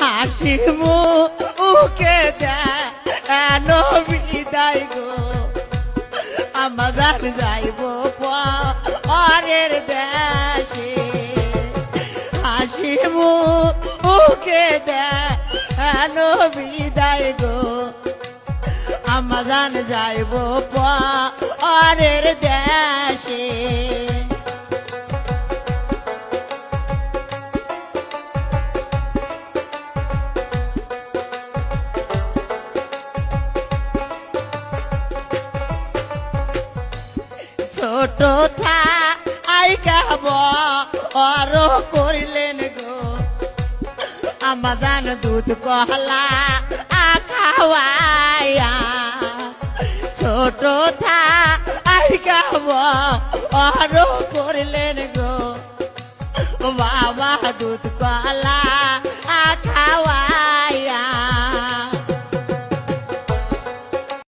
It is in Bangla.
হাসি মুখে দেন বিদায় গো আমাদের যাইব পরের দেশে হাসি মুখে দেন বিদায় গো আমাদের যাইব পরের দেশে ছোট থাই গাব অর করিলেন গো আমাজান দুধ কহলা খাওয়াইয়া ছোট থাই গাব অর করিলেন গো বাবা দুধ কহলা